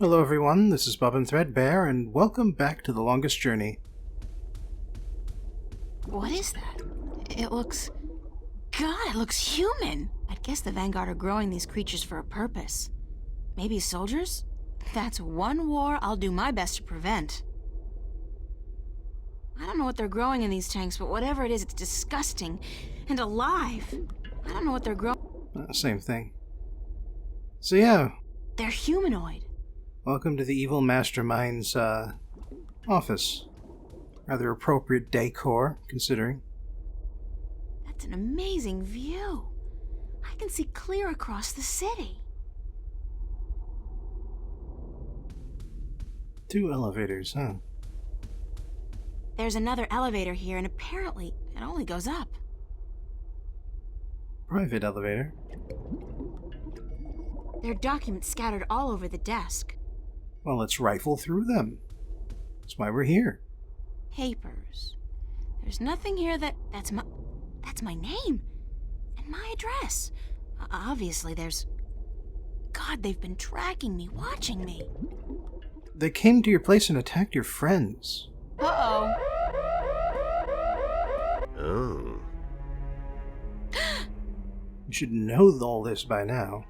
Hello everyone, this is Bobbin Threadbare, and welcome back to The Longest Journey. What is that? It looks... God, it looks human! I'd guess the Vanguard are growing these creatures for a purpose. Maybe soldiers? That's one war I'll do my best to prevent. I don't know what they're growing in these tanks, but whatever it is, it's disgusting. And alive! I don't know what they're growing... Same thing. So yeah. They're humanoid. Welcome to the evil mastermind's, office. Rather appropriate decor, considering. That's an amazing view. I can see clear across the city. 2 elevators, huh? There's another elevator here, and apparently it only goes up. Private elevator. There are documents scattered all over the desk. Well, let's rifle through them. That's why we're here. Papers. There's nothing here that's my name. And my address. Obviously there's... God, they've been tracking me, watching me. They came to your place and attacked your friends. Uh-oh. Oh. You should know all this by now.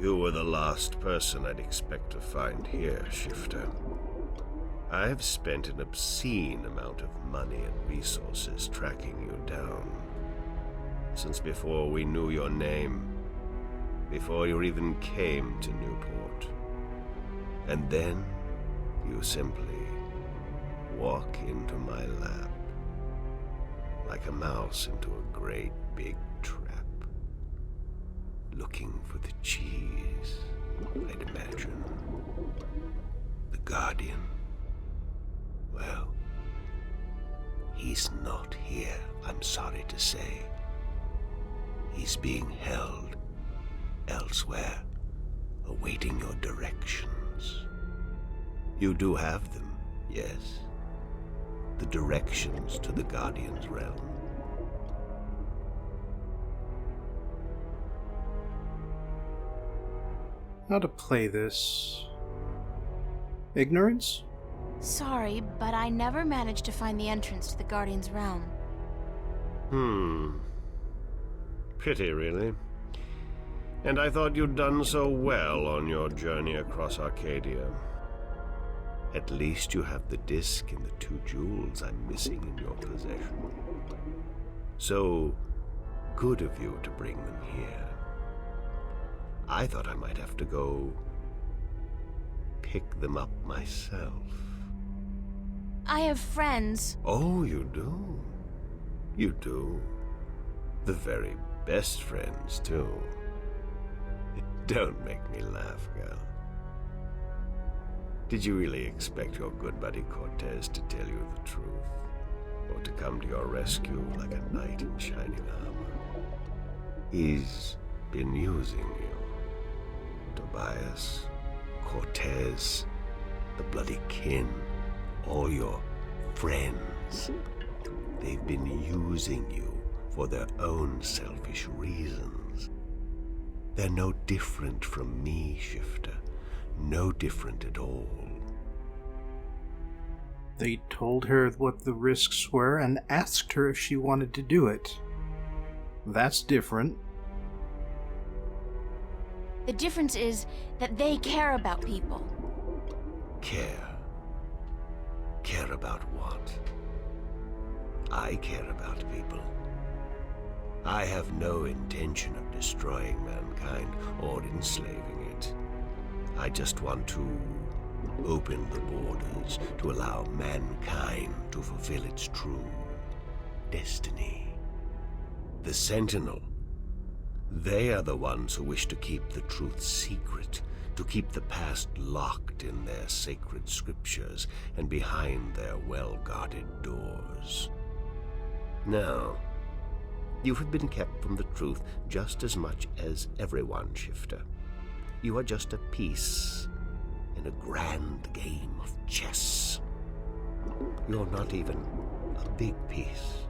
You were the last person I'd expect to find here, Shifter. I've spent an obscene amount of money and resources tracking you down. Since before we knew your name, before you even came to Newport. And then you simply walk into my lap, like a mouse into a great big trap. Looking for the cheese, I'd imagine. The Guardian. Well, he's not here, I'm sorry to say. He's being held elsewhere, awaiting your directions. You do have them, yes. The directions to the Guardian's realm. How to play this? Ignorance? Sorry, but I never managed to find the entrance to the Guardian's realm. Pity, really. And I thought you'd done so well on your journey across Arcadia. At least you have the disc and the 2 jewels I'm missing in your possession. So good of you to bring them here. I thought I might have to go pick them up myself. I have friends. Oh, you do? You do? The very best friends, too. Don't make me laugh, girl. Did you really expect your good buddy Cortez to tell you the truth? Or to come to your rescue like a knight in shining armor? He's been using you. Tobias, Cortez, the bloody kin, all your friends. They've been using you for their own selfish reasons. They're no different from me, Shifter. No different at all. They told her what the risks were and asked her if she wanted to do it. That's different. The difference is that they care about people. Care? Care about what? I care about people. I have no intention of destroying mankind or enslaving it. I just want to open the borders to allow mankind to fulfill its true destiny. The Sentinel. They are the ones who wish to keep the truth secret, to keep the past locked in their sacred scriptures and behind their well-guarded doors. Now, you have been kept from the truth just as much as everyone, Shifter. You are just a piece in a grand game of chess. You're not even a big piece.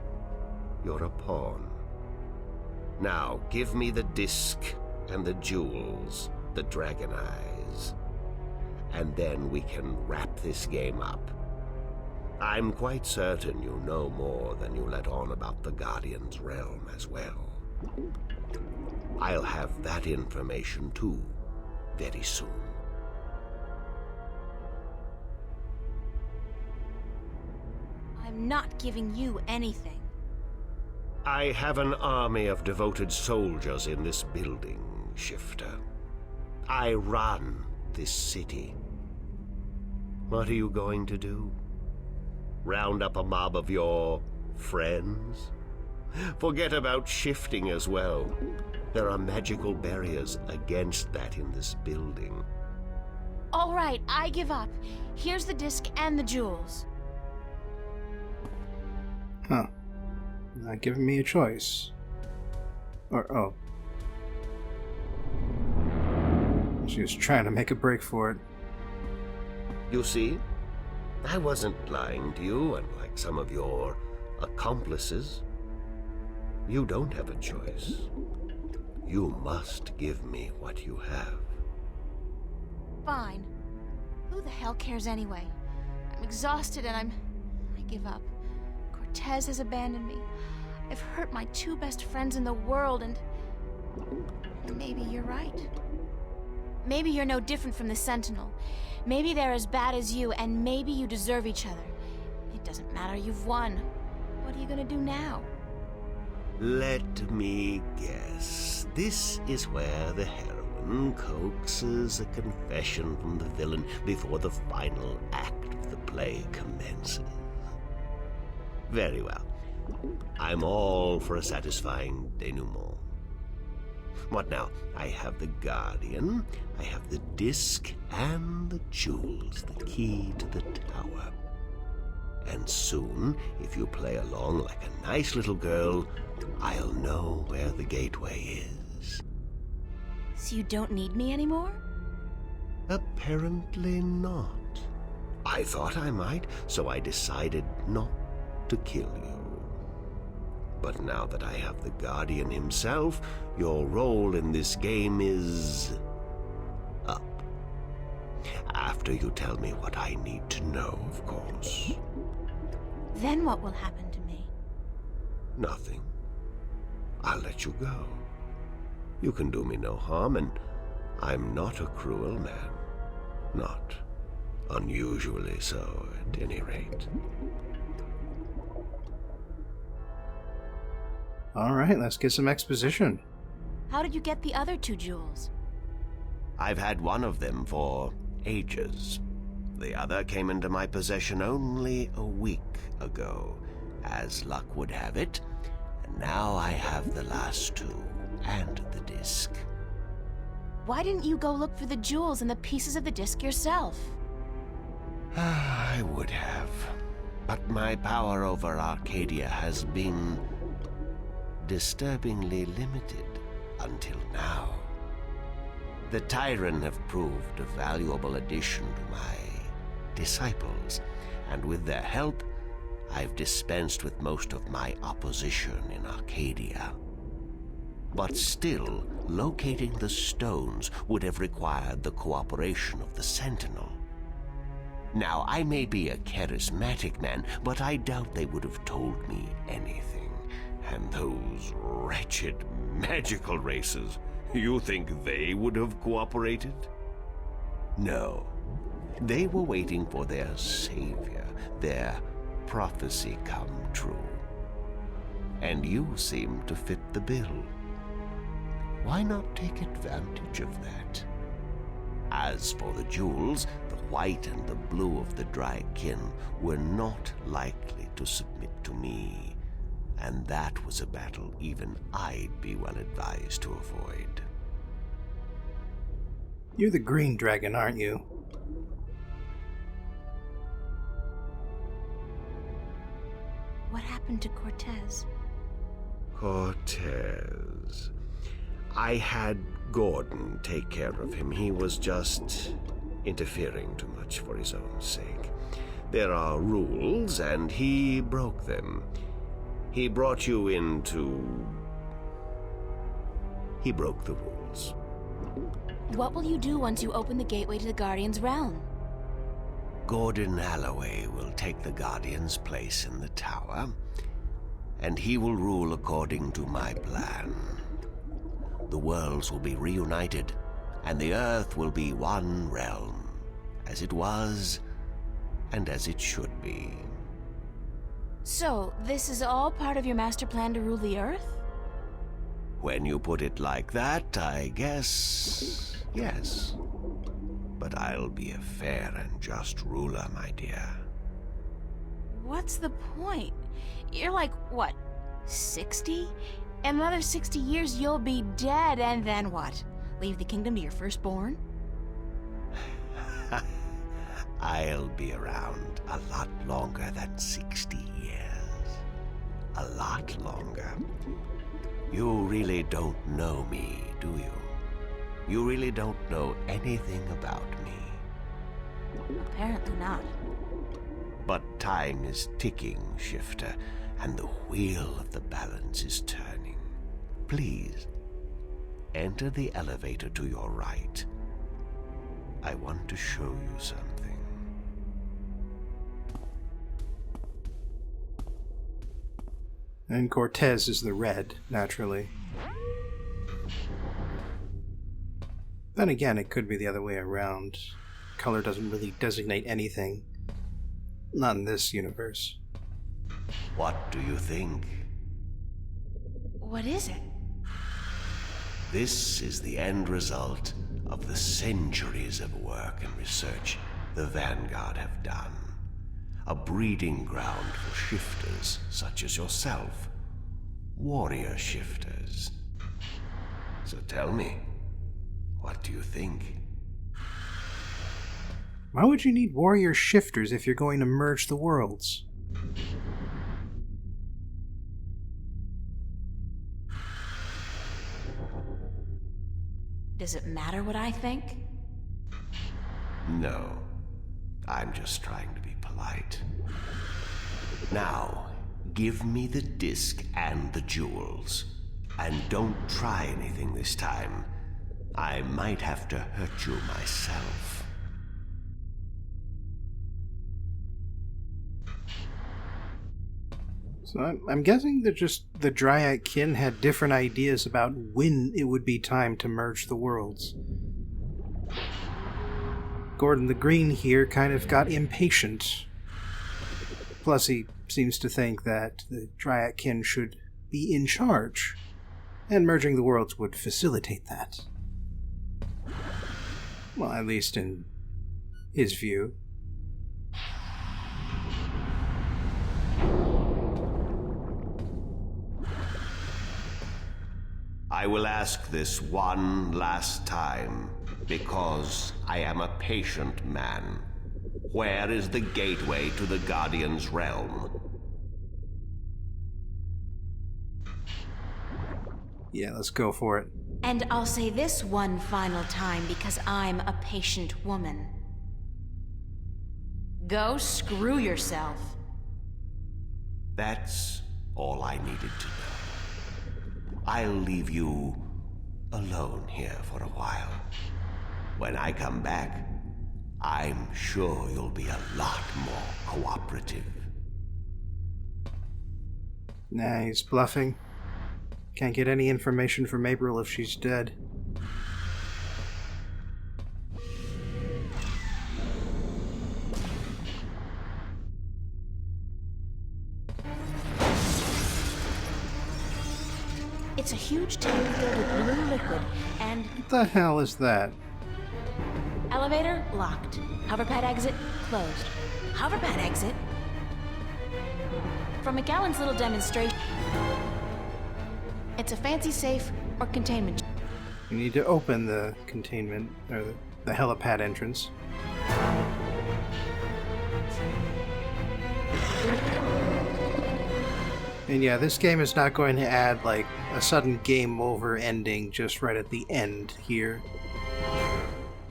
You're a pawn. Now, give me the disc, and the jewels, the dragon eyes. And then we can wrap this game up. I'm quite certain you know more than you let on about the Guardian's realm as well. I'll have that information too, very soon. I'm not giving you anything. I have an army of devoted soldiers in this building, Shifter. I run this city. What are you going to do? Round up a mob of your friends? Forget about shifting as well. There are magical barriers against that in this building. All right, I give up. Here's the disc and the jewels. Huh. Not giving me a choice. Oh. She was trying to make a break for it. You see? I wasn't lying to you, unlike some of your accomplices. You don't have a choice. You must give me what you have. Fine. Who the hell cares anyway? I'm exhausted and I give up. Cortez has abandoned me. I've hurt my two best friends in the world and maybe you're right. Maybe you're no different from the Sentinel. Maybe they're as bad as you, and maybe you deserve each other. It doesn't matter, you've won. What are you gonna do now? Let me guess. This is where the heroine coaxes a confession from the villain before the final act of the play commences. Very well. I'm all for a satisfying denouement. What now? I have the Guardian, I have the disc, and the jewels, the key to the tower. And soon, if you play along like a nice little girl, I'll know where the gateway is. So you don't need me anymore? Apparently not. I thought I might, so I decided not to kill you. But now that I have the Guardian himself, your role in this game is up. After you tell me what I need to know, of course. Then what will happen to me? Nothing. I'll let you go. You can do me no harm, and I'm not a cruel man. Not unusually so, at any rate. Alright, let's get some exposition. How did you get the other two jewels? I've had one of them for ages. The other came into my possession only a week ago, as luck would have it, and now I have the last two, and the disc. Why didn't you go look for the jewels and the pieces of the disc yourself? I would have, but my power over Arcadia has been disturbingly limited until now. The Tyran have proved a valuable addition to my disciples, and with their help, I've dispensed with most of my opposition in Arcadia. But still, locating the stones would have required the cooperation of the Sentinel. Now, I may be a charismatic man, but I doubt they would have told me anything. And those wretched magical races, you think they would have cooperated? No. They were waiting for their savior, their prophecy come true. And you seem to fit the bill. Why not take advantage of that? As for the jewels, the white and the blue of the Drykin were not likely to submit to me. And that was a battle even I'd be well advised to avoid. You're the green dragon, aren't you? What happened to Cortez? Cortez. I had Gordon take care of him. He was just interfering too much for his own sake. There are rules, and he broke them. He brought you into he broke the rules. What will you do once you open the gateway to the Guardian's realm? Gordon Alloway will take the Guardian's place in the tower, and he will rule according to my plan. The worlds will be reunited, and the Earth will be one realm, as it was, and as it should be. So, this is all part of your master plan to rule the Earth? When you put it like that, I guess, yes. But I'll be a fair and just ruler, my dear. What's the point? You're like, what, 60? In another 60 years, you'll be dead, and then what? Leave the kingdom to your firstborn? I'll be around a lot longer than 60 years. A lot longer. You really don't know me, do you? You really don't know anything about me. Apparently not. But time is ticking, Shifter, and the wheel of the balance is turning. Please, enter the elevator to your right. I want to show you something. And Cortez is the red, naturally. Then again, it could be the other way around. Color doesn't really designate anything. Not in this universe. What do you think? What is it? This is the end result of the centuries of work and research the Vanguard have done. A breeding ground for shifters such as yourself. Warrior shifters. So tell me, what do you think? Why would you need warrior shifters if you're going to merge the worlds? Does it matter what I think? No, I'm just trying to be polite. Now, give me the disc and the jewels. And don't try anything this time. I might have to hurt you myself. So I'm guessing that just the Dryad kin had different ideas about when it would be time to merge the worlds. Gordon the Green here kind of got impatient. Plus he seems to think that the Dryad kin should be in charge, and merging the worlds would facilitate that. Well, at least in his view. I will ask this one last time, because I am a patient man. Where is the gateway to the Guardian's realm? Yeah, let's go for it. And I'll say this one final time because I'm a patient woman. Go screw yourself. That's all I needed to know. I'll leave you alone here for a while. When I come back, I'm sure you'll be a lot more cooperative. Nah, he's bluffing. Can't get any information from April if she's dead. It's a huge tank filled with blue liquid, and... What the hell is that? Elevator locked. Hoverpad exit closed. Hoverpad exit? From McGowan's little demonstration... It's a fancy safe or containment. You need to open the containment, or the helipad entrance. And yeah, this game is not going to add, like, a sudden game over ending just right at the end here.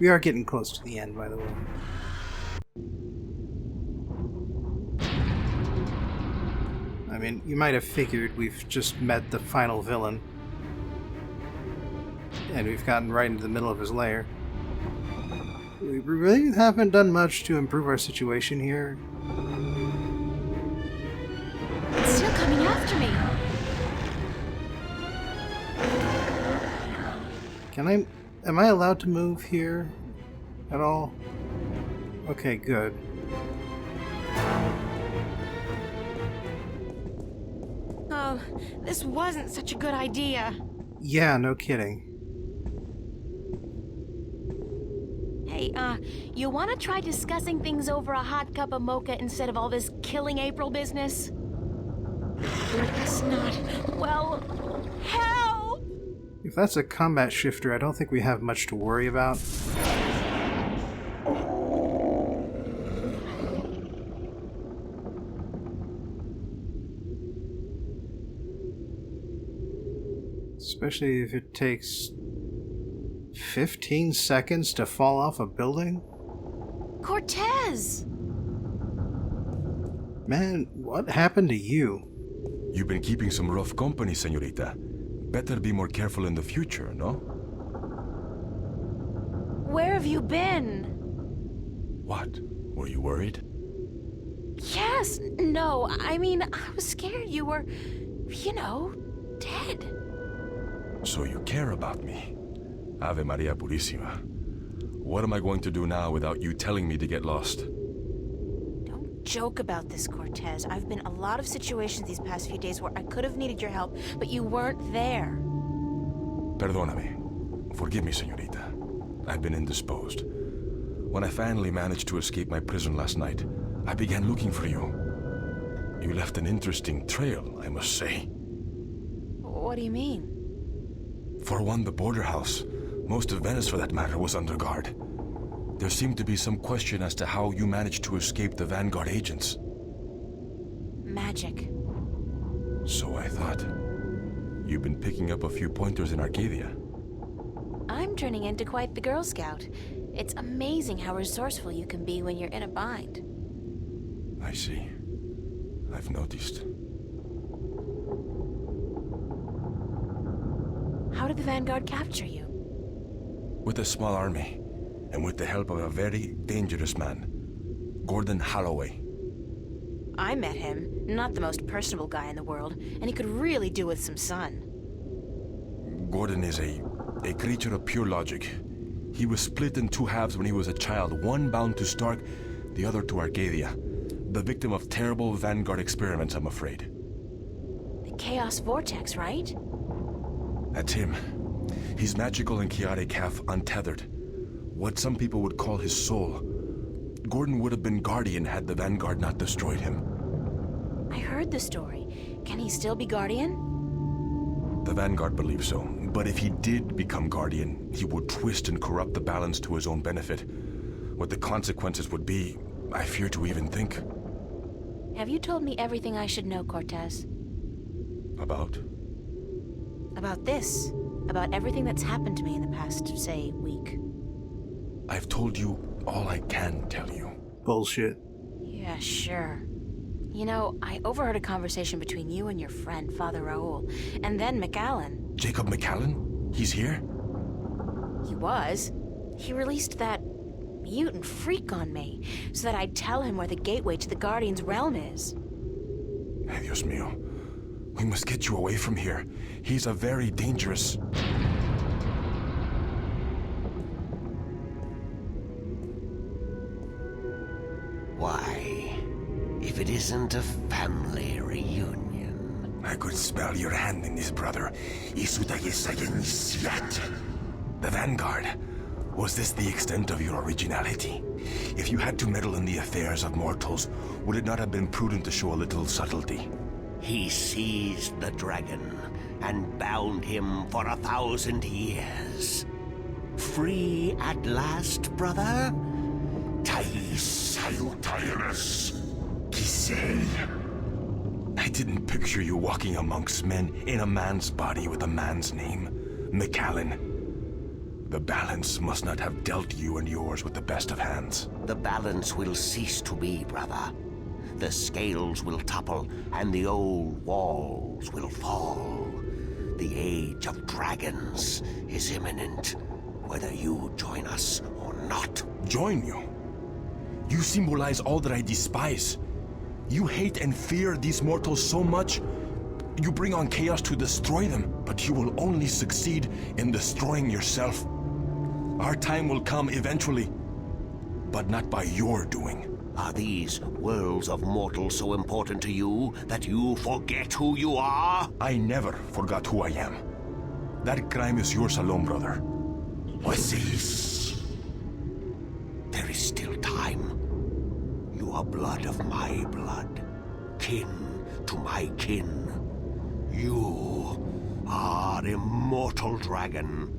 We are getting close to the end, by the way. I mean, you might have figured we've just met the final villain. And we've gotten right into the middle of his lair. We really haven't done much to improve our situation here. It's still coming after me. Am I allowed to move here at all? Okay, good. Oh, this wasn't such a good idea. Yeah, no kidding. Hey, you want to try discussing things over a hot cup of mocha instead of all this killing April business? Guess not. Well, help! If that's a combat shifter, I don't think we have much to worry about. Especially if it takes 15 seconds to fall off a building? Cortez! Man, what happened to you? You've been keeping some rough company, señorita. Better be more careful in the future, no? Where have you been? What? Were you worried? Yes, no, I mean, I was scared you were, dead. So you care about me. Ave Maria Purissima. What am I going to do now without you telling me to get lost? Don't joke about this, Cortez. I've been in a lot of situations these past few days where I could have needed your help, but you weren't there. Perdóname. Forgive me, señorita. I've been indisposed. When I finally managed to escape my prison last night, I began looking for you. You left an interesting trail, I must say. What do you mean? For one, the border house, most of Venice for that matter, was under guard. There seemed to be some question as to how you managed to escape the Vanguard agents. Magic. So I thought. You've been picking up a few pointers in Arcadia. I'm turning into quite the Girl Scout. It's amazing how resourceful you can be when you're in a bind. I see. I've noticed. How did the Vanguard capture you? With a small army, and with the help of a very dangerous man, Gordon Holloway. I met him. Not the most personable guy in the world, and he could really do with some sun. Gordon is a creature of pure logic. He was split in two halves when he was a child, one bound to Stark, the other to Arcadia. The victim of terrible Vanguard experiments, I'm afraid. The Chaos Vortex, right? That's him. He's magical and chaotic, half untethered. What some people would call his soul. Gordon would have been Guardian had the Vanguard not destroyed him. I heard the story. Can he still be Guardian? The Vanguard believes so, but if he did become Guardian, he would twist and corrupt the balance to his own benefit. What the consequences would be, I fear to even think. Have you told me everything I should know, Cortez? About? About this. About everything that's happened to me in the past, say, week. I've told you all I can tell you. Bullshit. Yeah, sure. You know, I overheard a conversation between you and your friend, Father Raoul, and then McAllen. Jacob McAllen? He's here? He was. He released that mutant freak on me, so that I'd tell him where the gateway to the Guardian's realm is. Ay, Dios mío. We must get you away from here. He's a very dangerous... Why, if it isn't a family reunion. I could smell your hand in this, brother. The Vanguard. Was this the extent of your originality? If you had to meddle in the affairs of mortals, would it not have been prudent to show a little subtlety? He seized the dragon and bound him for 1,000 years. Free at last, brother? I didn't picture you walking amongst men in a man's body with a man's name, McAllen. The balance must not have dealt you and yours with the best of hands. The balance will cease to be, brother. The scales will topple and the old walls will fall. The age of dragons is imminent, whether you join us or not. Join you? You symbolize all that I despise. You hate and fear these mortals so much. You bring on chaos to destroy them, but you will only succeed in destroying yourself. Our time will come eventually, but not by your doing. Are these worlds of mortals so important to you that you forget who you are? I never forgot who I am. That crime is yours alone, brother. Oasis. There is still time. You are blood of my blood, kin to my kin. You are immortal dragon,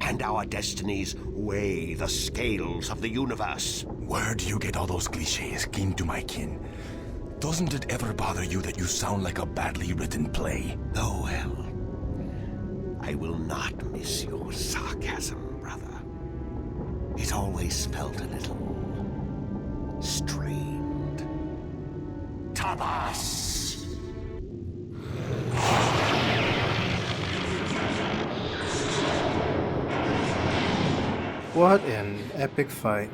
and our destinies weigh the scales of the universe. Where do you get all those cliches, kin to my kin? Doesn't it ever bother you that you sound like a badly written play? Oh well, I will not miss your sarcasm, brother. It always felt a little strained. Tabas! What an epic fight.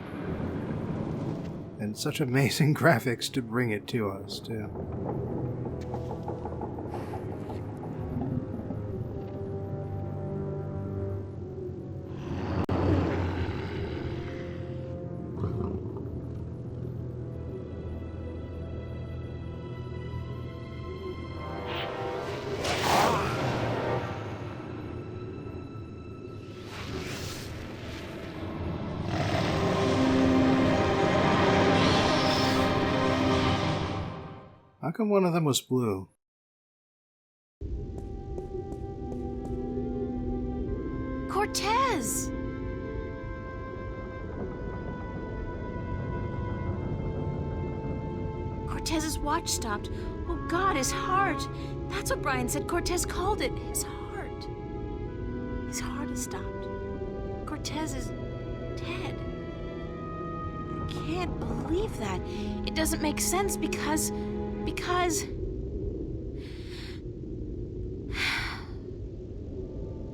And such amazing graphics to bring it to us, too. How come one of them was blue? Cortez! Cortez's watch stopped. Oh God, his heart. That's what Brian said Cortez called it. His heart. His heart has stopped. Cortez is dead. I can't believe that. It doesn't make sense because...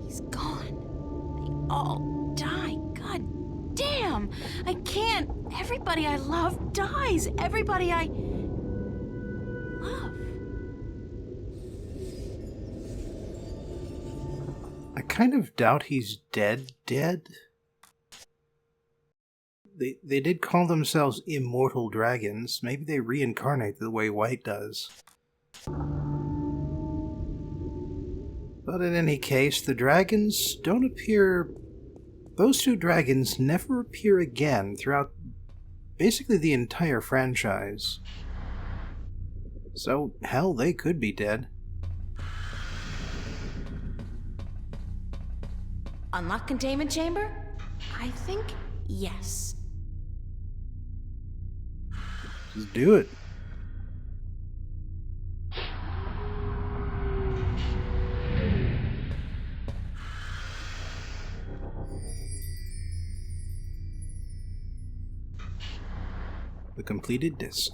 he's gone. They all die. God damn! I can't. Everybody I love dies. Everybody I love. I kind of doubt he's dead. They did call themselves immortal dragons. Maybe they reincarnate the way White does. But in any case, the dragons don't appear... Those two dragons never appear again throughout basically the entire franchise. So, hell, they could be dead. Unlock containment chamber? I think yes. Just do it. The completed disc.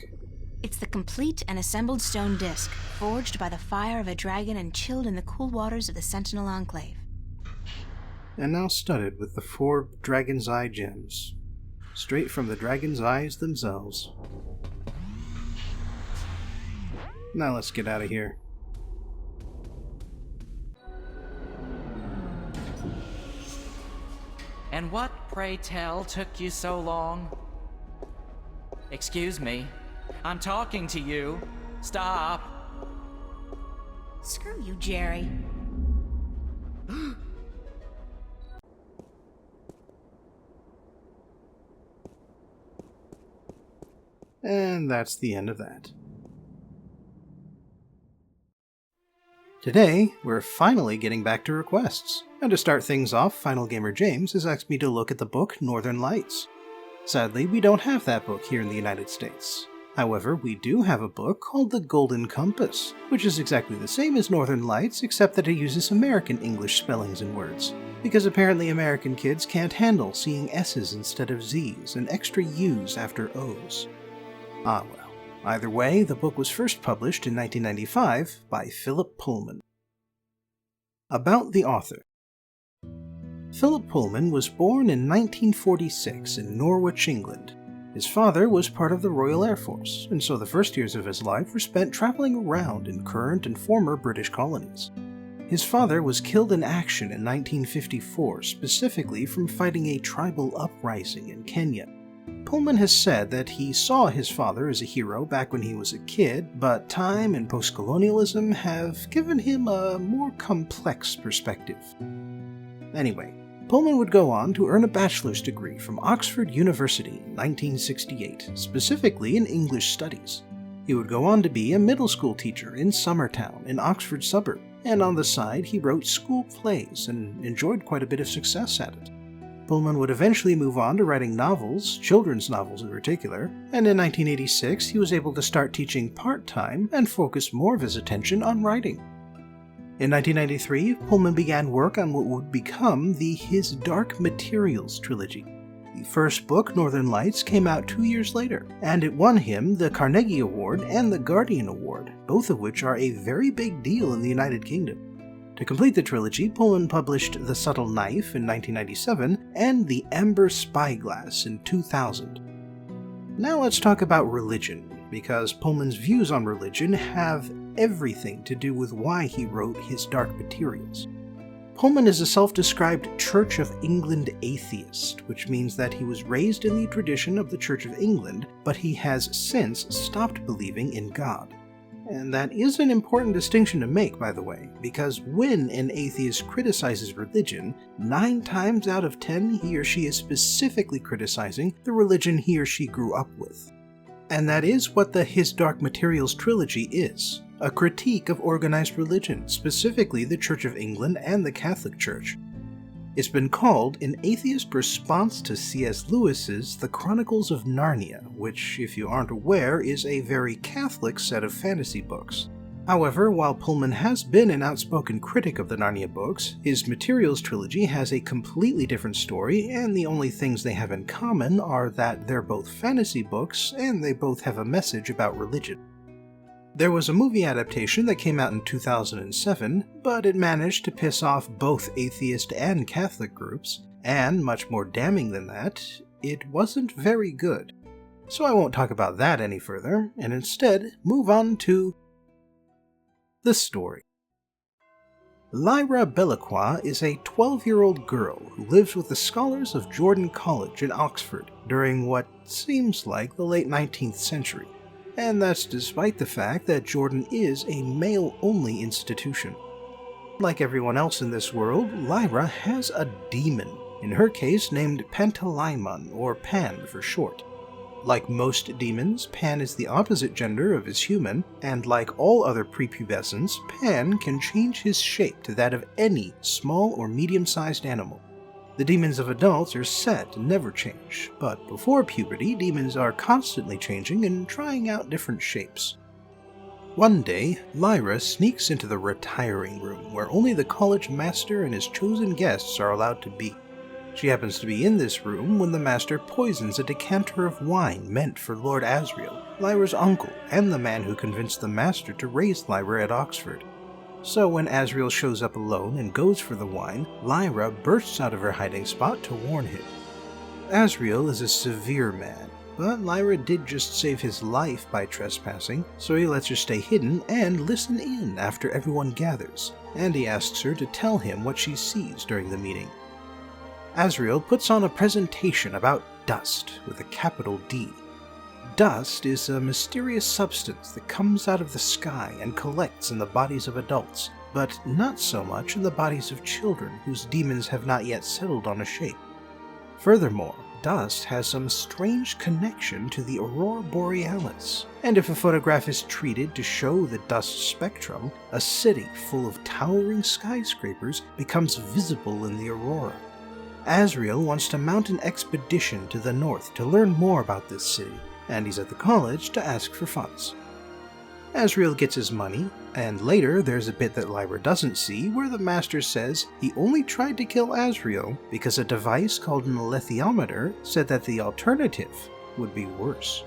It's the complete and assembled stone disc, forged by the fire of a dragon and chilled in the cool waters of the Sentinel Enclave. And now studded with the 4 Dragon's Eye gems, straight from the Dragon's Eyes themselves. Now let's get out of here. And what, pray tell, took you so long? Excuse me. I'm talking to you. Stop. Screw you, Jerry. And that's the end of that. Today, we're finally getting back to requests. And to start things off, Final Gamer James has asked me to look at the book Northern Lights. Sadly, we don't have that book here in the United States. However, we do have a book called The Golden Compass, which is exactly the same as Northern Lights, except that it uses American English spellings and words. Because apparently American kids can't handle seeing S's instead of Z's and extra U's after O's. Ah well. Either way, the book was first published in 1995 by Philip Pullman. About the author. Philip Pullman was born in 1946 in Norwich, England. His father was part of the Royal Air Force, and so the first years of his life were spent traveling around in current and former British colonies. His father was killed in action in 1954, specifically from fighting a tribal uprising in Kenya. Pullman has said that he saw his father as a hero back when he was a kid, but time and post-colonialism have given him a more complex perspective. Anyway, Pullman would go on to earn a bachelor's degree from Oxford University in 1968, specifically in English studies. He would go on to be a middle school teacher in Summertown, an Oxford suburb, and on the side he wrote school plays and enjoyed quite a bit of success at it. Pullman would eventually move on to writing novels, children's novels in particular, and in 1986 he was able to start teaching part-time and focus more of his attention on writing. In 1993, Pullman began work on what would become the His Dark Materials trilogy. The first book, Northern Lights, came out 2 years later, and it won him the Carnegie Award and the Guardian Award, both of which are a very big deal in the United Kingdom. To complete the trilogy, Pullman published The Subtle Knife in 1997 and The Amber Spyglass in 2000. Now let's talk about religion, because Pullman's views on religion have everything to do with why he wrote His Dark Materials. Pullman is a self-described Church of England atheist, which means that he was raised in the tradition of the Church of England, but he has since stopped believing in God. And that is an important distinction to make, by the way, because when an atheist criticizes religion, 9 times out of 10 he or she is specifically criticizing the religion he or she grew up with. And that is what the His Dark Materials trilogy is, a critique of organized religion, specifically the Church of England and the Catholic Church. It's been called an atheist response to C.S. Lewis's The Chronicles of Narnia, which, if you aren't aware, is a very Catholic set of fantasy books. However, while Pullman has been an outspoken critic of the Narnia books, his Materials trilogy has a completely different story, and the only things they have in common are that they're both fantasy books and they both have a message about religion. There was a movie adaptation that came out in 2007, but it managed to piss off both atheist and Catholic groups, and much more damning than that, it wasn't very good. So I won't talk about that any further, and instead move on to the story. Lyra Belacqua is a 12-year-old girl who lives with the scholars of Jordan College in Oxford during what seems like the late 19th century. And that's despite the fact that Jordan is a male-only institution. Like everyone else in this world, Lyra has a demon, in her case named Pantalaimon, or Pan for short. Like most demons, Pan is the opposite gender of his human, and like all other prepubescents, Pan can change his shape to that of any small or medium-sized animal. The demons of adults are set and never change, but before puberty, demons are constantly changing and trying out different shapes. One day, Lyra sneaks into the retiring room, where only the college master and his chosen guests are allowed to be. She happens to be in this room when the master poisons a decanter of wine meant for Lord Asriel, Lyra's uncle, and the man who convinced the master to raise Lyra at Oxford. So when Asriel shows up alone and goes for the wine, Lyra bursts out of her hiding spot to warn him. Asriel is a severe man, but Lyra did just save his life by trespassing, so he lets her stay hidden and listen in after everyone gathers, and he asks her to tell him what she sees during the meeting. Asriel puts on a presentation about dust with a capital D. Dust is a mysterious substance that comes out of the sky and collects in the bodies of adults, but not so much in the bodies of children whose demons have not yet settled on a shape. Furthermore, dust has some strange connection to the aurora borealis, and if a photograph is treated to show the dust spectrum, a city full of towering skyscrapers becomes visible in the aurora. Asriel wants to mount an expedition to the north to learn more about this city, and he's at the college to ask for funds. Asriel gets his money, and later there's a bit that Lyra doesn't see where the master says he only tried to kill Asriel because a device called an alethiometer said that the alternative would be worse.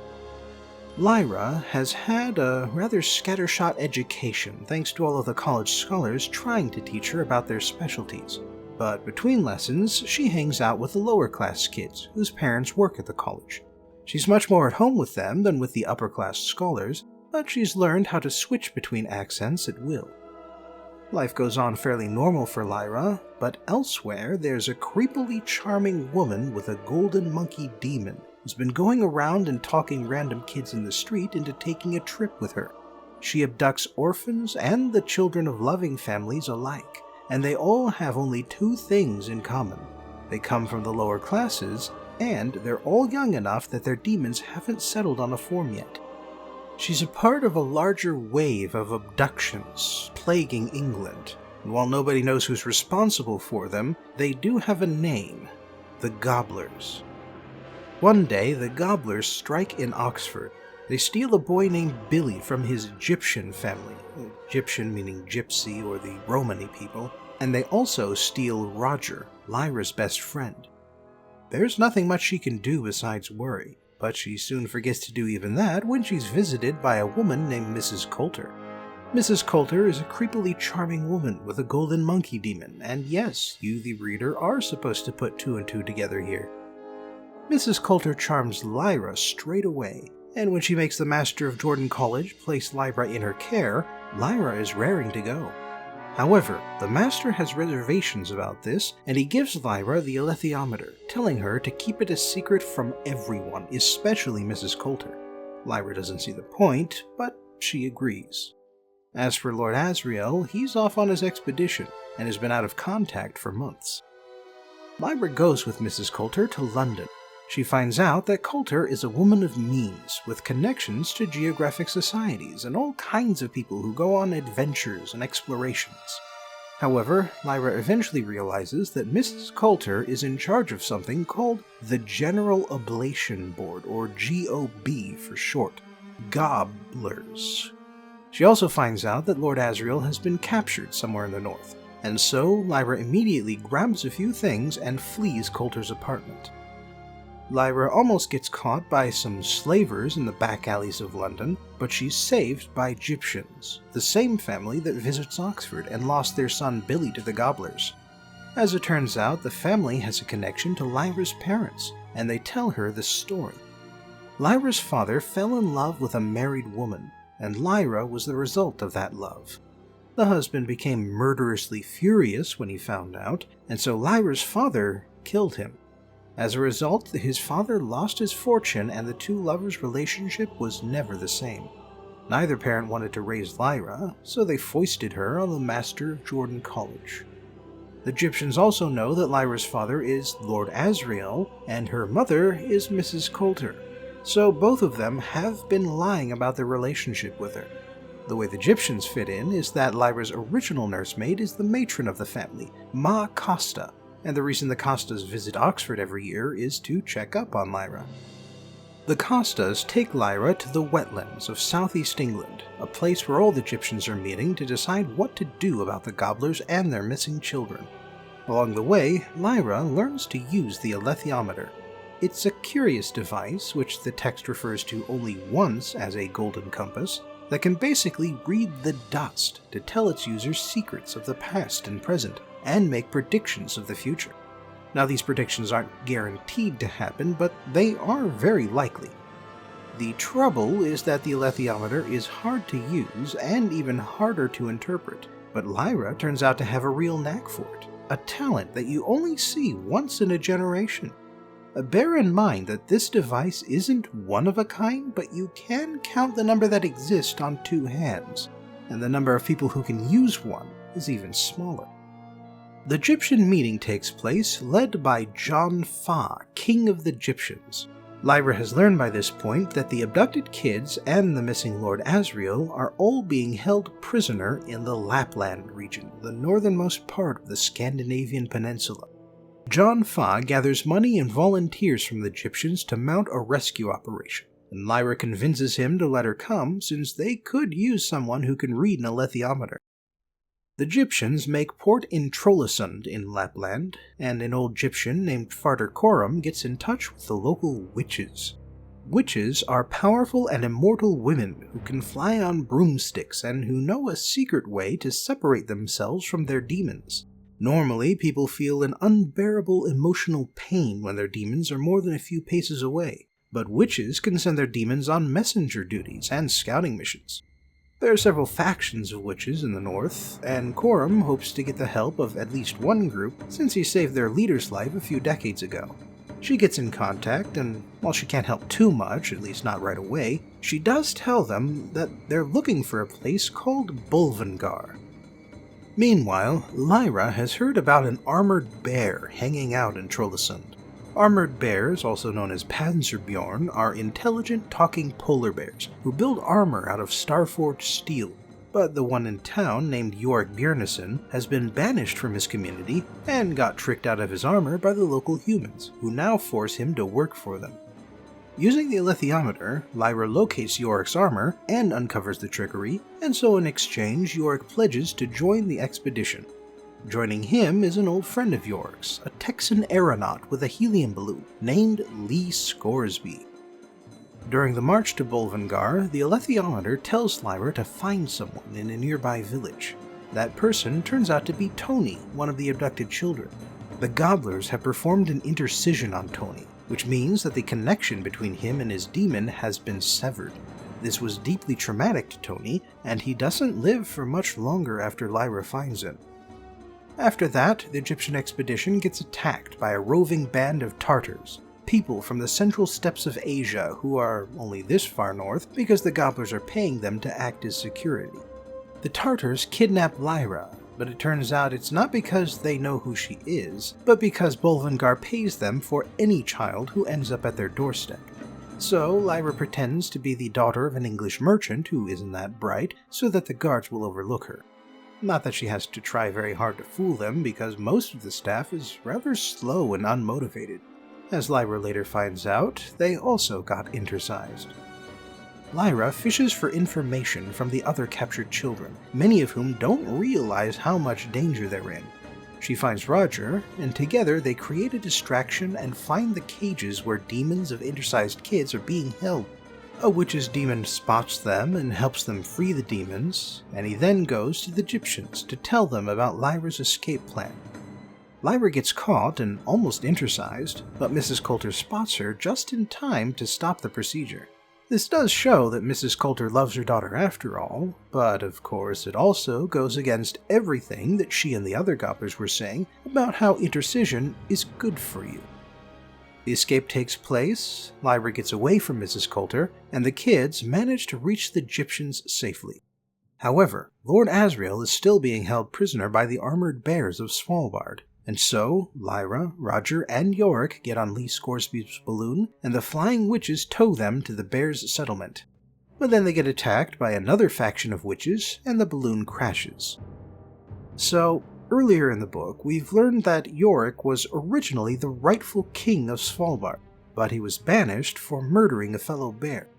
Lyra has had a rather scattershot education thanks to all of the college scholars trying to teach her about their specialties. But between lessons, she hangs out with the lower-class kids whose parents work at the college. She's much more at home with them than with the upper-class scholars, but she's learned how to switch between accents at will. Life goes on fairly normal for Lyra, but elsewhere there's a creepily charming woman with a golden monkey demon who's been going around and talking random kids in the street into taking a trip with her. She abducts orphans and the children of loving families alike, and they all have only two things in common. They come from the lower classes, and they're all young enough that their demons haven't settled on a form yet. She's a part of a larger wave of abductions plaguing England, and while nobody knows who's responsible for them, they do have a name: the Gobblers. One day, the Gobblers strike in Oxford. They steal a boy named Billy from his Egyptian family, Egyptian meaning gypsy or the Romany people, and they also steal Roger, Lyra's best friend. There's nothing much she can do besides worry, but she soon forgets to do even that when she's visited by a woman named Mrs. Coulter. Mrs. Coulter is a creepily charming woman with a golden monkey demon, and yes, you the reader are supposed to put two and two together here. Mrs. Coulter charms Lyra straight away, and when she makes the master of Jordan College place Lyra in her care, Lyra is raring to go. However, the master has reservations about this, and he gives Lyra the alethiometer, telling her to keep it a secret from everyone, especially Mrs. Coulter. Lyra doesn't see the point, but she agrees. As for Lord Asriel, he's off on his expedition, and has been out of contact for months. Lyra goes with Mrs. Coulter to London. She finds out that Coulter is a woman of means, with connections to geographic societies and all kinds of people who go on adventures and explorations. However, Lyra eventually realizes that Mrs. Coulter is in charge of something called the General Oblation Board, or GOB for short. Gobblers. She also finds out that Lord Asriel has been captured somewhere in the north, and so Lyra immediately grabs a few things and flees Coulter's apartment. Lyra almost gets caught by some slavers in the back alleys of London, but she's saved by Egyptians, the same family that visits Oxford and lost their son Billy to the Gobblers. As it turns out, the family has a connection to Lyra's parents, and they tell her the story. Lyra's father fell in love with a married woman, and Lyra was the result of that love. The husband became murderously furious when he found out, and so Lyra's father killed him. As a result, his father lost his fortune and the two lovers' relationship was never the same. Neither parent wanted to raise Lyra, so they foisted her on the master of Jordan College. The Egyptians also know that Lyra's father is Lord Asriel, and her mother is Mrs. Coulter, so both of them have been lying about their relationship with her. The way the Egyptians fit in is that Lyra's original nursemaid is the matron of the family, Ma Costa, and the reason the Costas visit Oxford every year is to check up on Lyra. The Costas take Lyra to the wetlands of southeast England, a place where all the Egyptians are meeting to decide what to do about the Gobblers and their missing children. Along the way, Lyra learns to use the alethiometer. It's a curious device, which the text refers to only once as a golden compass, that can basically read the dust to tell its users secrets of the past and present, and make predictions of the future. Now, these predictions aren't guaranteed to happen, but they are very likely. The trouble is that the alethiometer is hard to use and even harder to interpret, but Lyra turns out to have a real knack for it, a talent that you only see once in a generation. Bear in mind that this device isn't one of a kind, but you can count the number that exist on two hands, and the number of people who can use one is even smaller. The Egyptian meeting takes place, led by John Fa, king of the Egyptians. Lyra has learned by this point that the abducted kids and the missing Lord Asriel are all being held prisoner in the Lapland region, the northernmost part of the Scandinavian peninsula. John Fa gathers money and volunteers from the Egyptians to mount a rescue operation, and Lyra convinces him to let her come since they could use someone who can read an alethiometer. The Egyptians make port in Trollesund in Lapland, and an old Egyptian named Farder Coram gets in touch with the local witches. Witches are powerful and immortal women who can fly on broomsticks and who know a secret way to separate themselves from their demons. Normally, people feel an unbearable emotional pain when their demons are more than a few paces away, but witches can send their demons on messenger duties and scouting missions. There are several factions of witches in the north, and Coram hopes to get the help of at least one group since he saved their leader's life a few decades ago. She gets in contact, and while she can't help too much, at least not right away, she does tell them that they're looking for a place called Bolvangar. Meanwhile, Lyra has heard about an armored bear hanging out in Trollesund. Armored bears, also known as Panzerbjorn, are intelligent talking polar bears who build armor out of starforged steel. But the one in town, named Yorick Björnesson, has been banished from his community and got tricked out of his armor by the local humans, who now force him to work for them. Using the alethiometer, Lyra locates Yorick's armor and uncovers the trickery, and so in exchange Yorick pledges to join the expedition. Joining him is an old friend of Yorick's, a Texan aeronaut with a helium balloon named Lee Scoresby. During the march to Bolvangar, the alethiometer tells Lyra to find someone in a nearby village. That person turns out to be Tony, one of the abducted children. The Gobblers have performed an intercision on Tony, which means that the connection between him and his demon has been severed. This was deeply traumatic to Tony, and he doesn't live for much longer after Lyra finds him. After that, the Egyptian expedition gets attacked by a roving band of Tartars, people from the central steppes of Asia who are only this far north because the Gobblers are paying them to act as security. The Tartars kidnap Lyra, but it turns out it's not because they know who she is, but because Bolvangar pays them for any child who ends up at their doorstep. So Lyra pretends to be the daughter of an English merchant who isn't that bright, so that the guards will overlook her. Not that she has to try very hard to fool them, because most of the staff is rather slow and unmotivated. As Lyra later finds out, they also got intercised. Lyra fishes for information from the other captured children, many of whom don't realize how much danger they're in. She finds Roger, and together they create a distraction and find the cages where demons of intercised kids are being held. A witch's demon spots them and helps them free the demons, and he then goes to the Egyptians to tell them about Lyra's escape plan. Lyra gets caught and almost intercised, but Mrs. Coulter spots her just in time to stop the procedure. This does show that Mrs. Coulter loves her daughter after all, but of course it also goes against everything that she and the other Gobblers were saying about how intercision is good for you. The escape takes place, Lyra gets away from Mrs. Coulter, and the kids manage to reach the Egyptians safely. However, Lord Asriel is still being held prisoner by the armored bears of Svalbard. And so, Lyra, Roger, and Yorick get on Lee Scoresby's balloon, and the flying witches tow them to the bears' settlement. But then they get attacked by another faction of witches, and the balloon crashes. So, earlier in the book, we've learned that Yorick was originally the rightful king of Svalbard, but he was banished for murdering a fellow bear.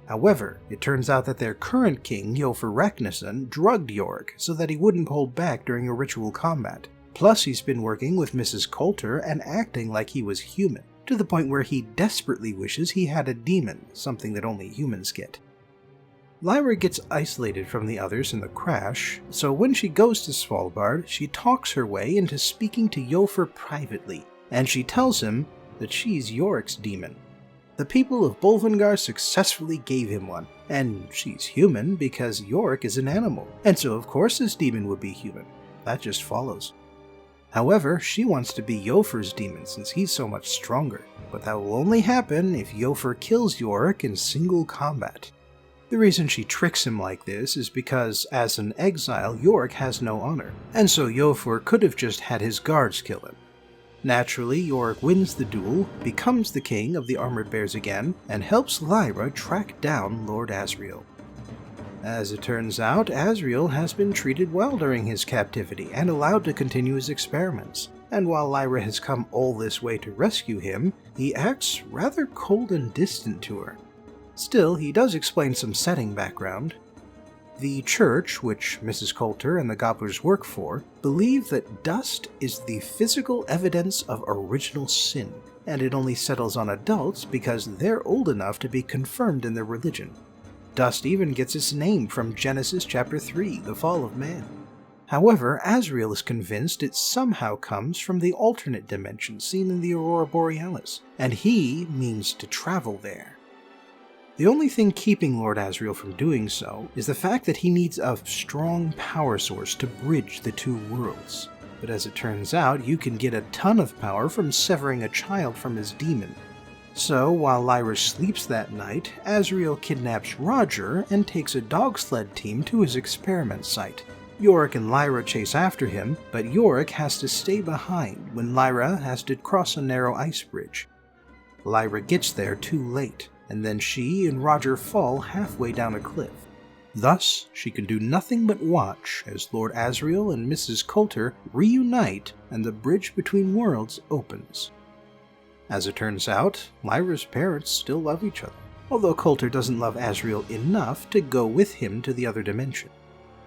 However, it turns out that their current king, Iofur Raknison, drugged Yorick so that he wouldn't hold back during a ritual combat. Plus, he's been working with Mrs. Coulter and acting like he was human, to the point where he desperately wishes he had a demon, something that only humans get. Lyra gets isolated from the others in the crash, so when she goes to Svalbard, she talks her way into speaking to Iofur privately, and she tells him that she's Yorick's demon. The people of Bolvangar successfully gave him one, and she's human because Yorick is an animal, and so of course his demon would be human. That just follows. However, she wants to be Iofur's demon since he's so much stronger, but that will only happen if Iofur kills Yorick in single combat. The reason she tricks him like this is because, as an exile, Yorick has no honor, and so Iofur could have just had his guards kill him. Naturally, Yorick wins the duel, becomes the king of the armored bears again, and helps Lyra track down Lord Asriel. As it turns out, Asriel has been treated well during his captivity and allowed to continue his experiments, and while Lyra has come all this way to rescue him, he acts rather cold and distant to her. Still, he does explain some setting background. The church, which Mrs. Coulter and the Gobblers work for, believe that dust is the physical evidence of original sin, and it only settles on adults because they're old enough to be confirmed in their religion. Dust even gets its name from Genesis chapter 3, the fall of man. However, Azrael is convinced it somehow comes from the alternate dimension seen in the Aurora Borealis, and he means to travel there. The only thing keeping Lord Azrael from doing so is the fact that he needs a strong power source to bridge the two worlds. But as it turns out, you can get a ton of power from severing a child from his demon. So, while Lyra sleeps that night, Azrael kidnaps Roger and takes a dog sled team to his experiment site. Yorick and Lyra chase after him, but Yorick has to stay behind when Lyra has to cross a narrow ice bridge. Lyra gets there too late, and then she and Roger fall halfway down a cliff. Thus, she can do nothing but watch as Lord Azrael and Mrs. Coulter reunite and the bridge between worlds opens. As it turns out, Lyra's parents still love each other, although Coulter doesn't love Azrael enough to go with him to the other dimension.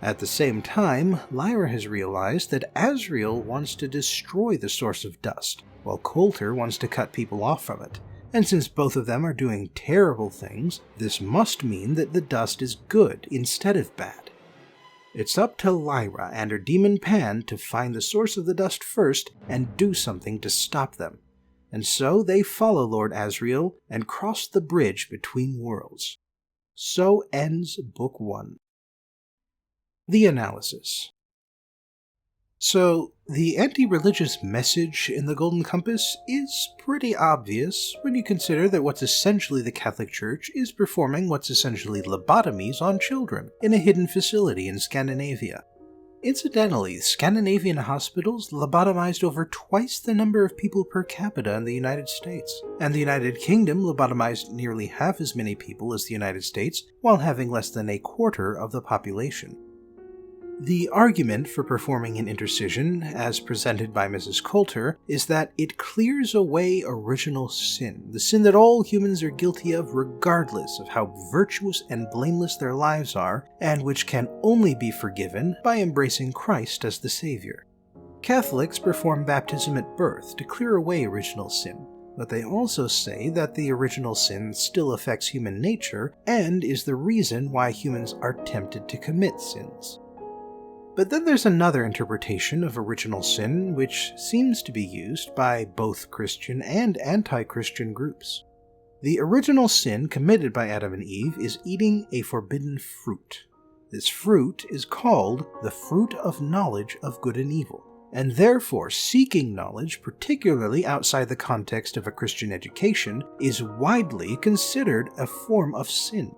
At the same time, Lyra has realized that Azrael wants to destroy the source of dust, while Coulter wants to cut people off from it. And since both of them are doing terrible things, this must mean that the dust is good instead of bad. It's up to Lyra and her demon Pan to find the source of the dust first and do something to stop them. And so they follow Lord Azrael and cross the bridge between worlds. So ends Book 1. The analysis. So, the anti-religious message in the Golden Compass is pretty obvious when you consider that what's essentially the Catholic Church is performing what's essentially lobotomies on children in a hidden facility in Scandinavia. Incidentally, Scandinavian hospitals lobotomized over twice the number of people per capita in the United States, and the United Kingdom lobotomized nearly half as many people as the United States while having less than a quarter of the population. The argument for performing an intercision, as presented by Mrs. Coulter, is that it clears away original sin, the sin that all humans are guilty of regardless of how virtuous and blameless their lives are, and which can only be forgiven by embracing Christ as the Savior. Catholics perform baptism at birth to clear away original sin, but they also say that the original sin still affects human nature and is the reason why humans are tempted to commit sins. But then there's another interpretation of original sin which seems to be used by both Christian and anti-Christian groups. The original sin committed by Adam and Eve is eating a forbidden fruit. This fruit is called the fruit of knowledge of good and evil, and therefore seeking knowledge, particularly outside the context of a Christian education, is widely considered a form of sin.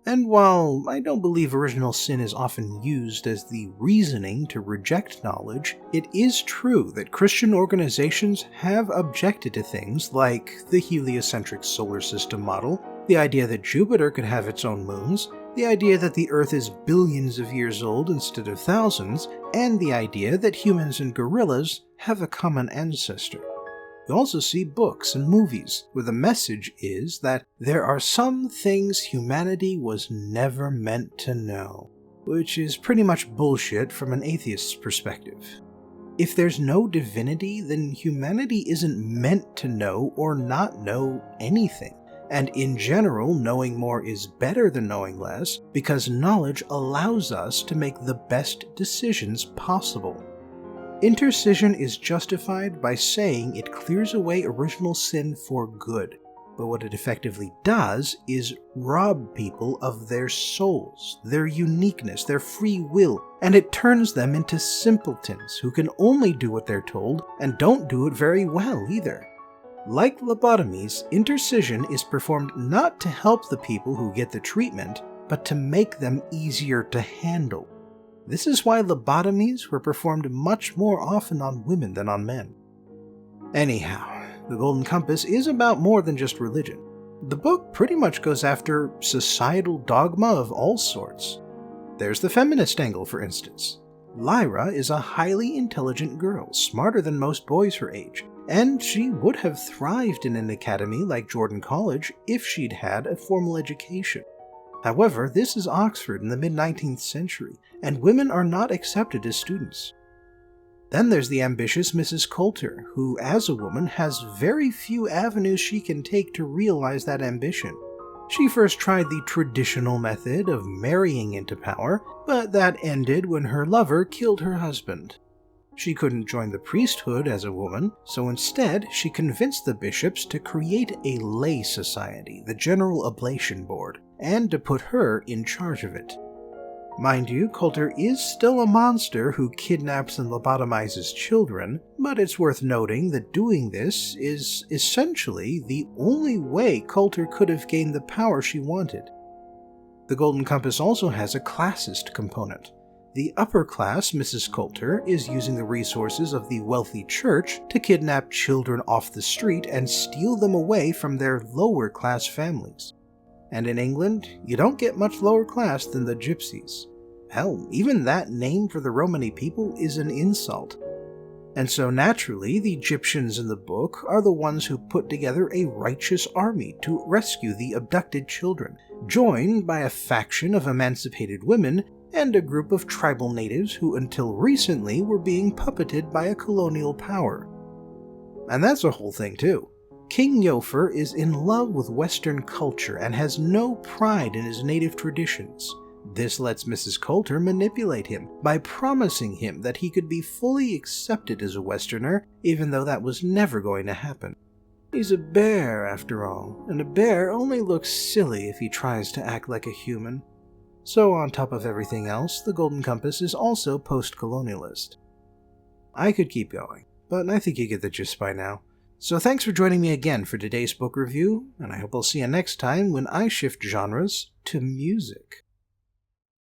And while I don't believe original sin is often used as the reasoning to reject knowledge, it is true that Christian organizations have objected to things like the heliocentric solar system model, the idea that Jupiter could have its own moons, the idea that the Earth is billions of years old instead of thousands, and the idea that humans and gorillas have a common ancestor. You also see books and movies where the message is that there are some things humanity was never meant to know, which is pretty much bullshit from an atheist's perspective. If there's no divinity, then humanity isn't meant to know or not know anything. And in general, knowing more is better than knowing less because knowledge allows us to make the best decisions possible. Intercision is justified by saying it clears away original sin for good, but what it effectively does is rob people of their souls, their uniqueness, their free will, and it turns them into simpletons who can only do what they're told and don't do it very well either. Like lobotomies, intercision is performed not to help the people who get the treatment, but to make them easier to handle. This is why lobotomies were performed much more often on women than on men. Anyhow, the Golden Compass is about more than just religion. The book pretty much goes after societal dogma of all sorts. There's the feminist angle, for instance. Lyra is a highly intelligent girl, smarter than most boys her age, and she would have thrived in an academy like Jordan College if she'd had a formal education. However, this is Oxford in the mid-19th century, and women are not accepted as students. Then there's the ambitious Mrs. Coulter, who, as a woman, has very few avenues she can take to realize that ambition. She first tried the traditional method of marrying into power, but that ended when her lover killed her husband. She couldn't join the priesthood as a woman, so instead she convinced the bishops to create a lay society, the General Oblation Board, and to put her in charge of it. Mind you, Coulter is still a monster who kidnaps and lobotomizes children, but it's worth noting that doing this is essentially the only way Coulter could have gained the power she wanted. The Golden Compass also has a classist component. The upper class Mrs. Coulter is using the resources of the wealthy church to kidnap children off the street and steal them away from their lower class families. And in England, you don't get much lower class than the gypsies. Hell, even that name for the Romany people is an insult. And so naturally, the Egyptians in the book are the ones who put together a righteous army to rescue the abducted children, joined by a faction of emancipated women and a group of tribal natives who until recently were being puppeted by a colonial power. And that's a whole thing too. King Yofer is in love with Western culture and has no pride in his native traditions. This lets Mrs. Coulter manipulate him by promising him that he could be fully accepted as a Westerner, even though that was never going to happen. He's a bear, after all, and a bear only looks silly if he tries to act like a human. So on top of everything else, the Golden Compass is also post-colonialist. I could keep going, but I think you get the gist by now. So thanks for joining me again for today's book review, and I hope I'll see you next time when I shift genres to music.